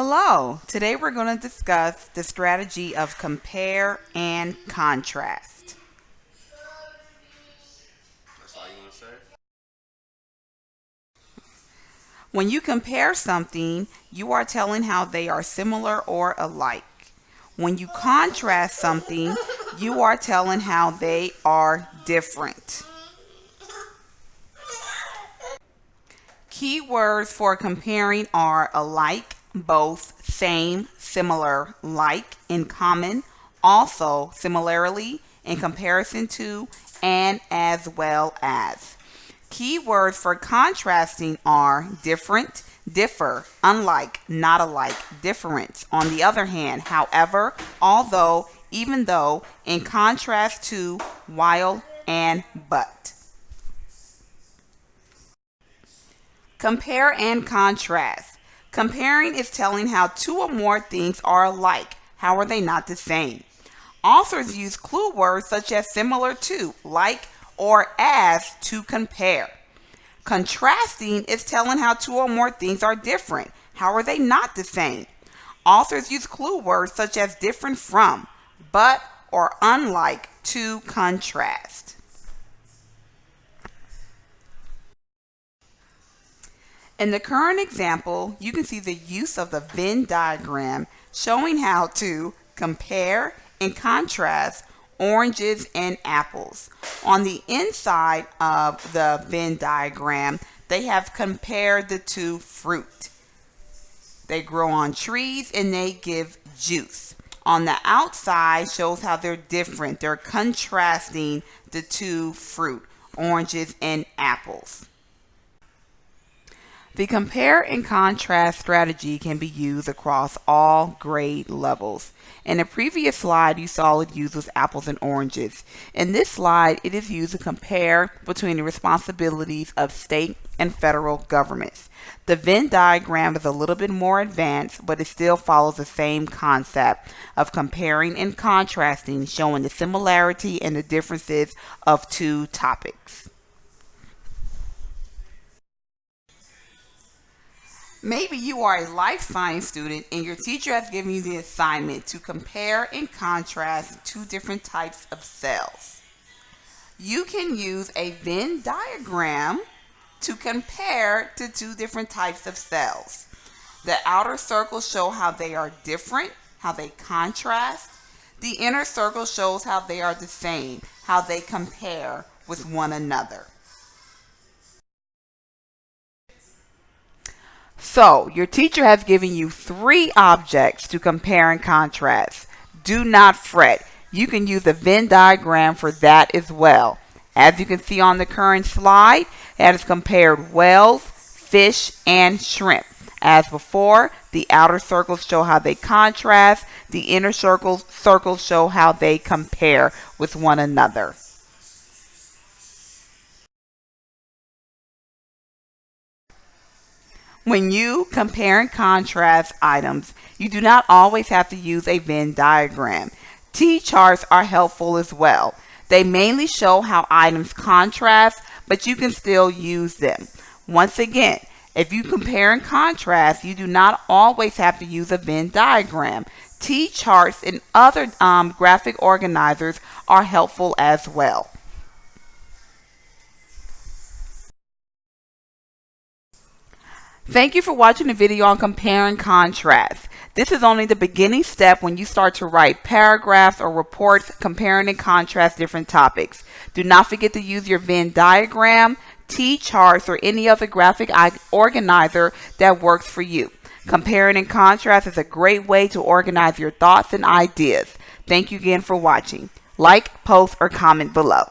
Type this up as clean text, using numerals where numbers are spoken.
Hello, today we're going to discuss the strategy of compare and contrast. That's all you want to say? When you compare something, you are telling how they are similar or alike. When you contrast something, you are telling how they are different. Key words for comparing are alike, both, same, similar, like, in common, also, similarly, in comparison to, and as well as. Key words for contrasting are different, differ, unlike, not alike, difference. On the other hand, however, although, even though, in contrast to, while, and but. Compare and contrast. Comparing is telling how two or more things are alike. How are they not the same? Authors use clue words such as similar to, like, or as to compare. Contrasting is telling how two or more things are different. How are they not the same? Authors use clue words such as different from, but, or unlike to contrast. In the current example, you can see the use of the Venn diagram showing how to compare and contrast oranges and apples. On the inside of the Venn diagram, they have compared the two fruit. They grow on trees and they give juice. On the outside shows how they're different. They're contrasting the two fruit, oranges and apples. The compare and contrast strategy can be used across all grade levels. In the previous slide, you saw it used with apples and oranges. In this slide, it is used to compare between the responsibilities of state and federal governments. The Venn diagram is a little bit more advanced, but it still follows the same concept of comparing and contrasting, showing the similarity and the differences of two topics. Maybe you are a life science student and your teacher has given you the assignment to compare and contrast two different types of cells. You can use a Venn diagram to compare to two different types of cells. The outer circles show how they are different, how they contrast. The inner circle shows how they are the same, how they compare with one another. So, your teacher has given you 3 objects to compare and contrast. Do not fret. You can use a Venn diagram for that as well. As you can see on the current slide, it has compared whales, fish, and shrimp. As before, the outer circles show how they contrast. The inner circles show how they compare with one another. When you compare and contrast items, you do not always have to use a Venn diagram. T-charts are helpful as well. They mainly show how items contrast, but you can still use them. Once again, if you compare and contrast, you do not always have to use a Venn diagram. T-charts and other graphic organizers are helpful as well. Thank you for watching the video on compare and contrast. This is only the beginning step when you start to write paragraphs or reports comparing and contrast different topics. Do not forget to use your Venn diagram, T-charts, or any other graphic organizer that works for you. Comparing and contrast is a great way to organize your thoughts and ideas. Thank you again for watching. Like, post, or comment below.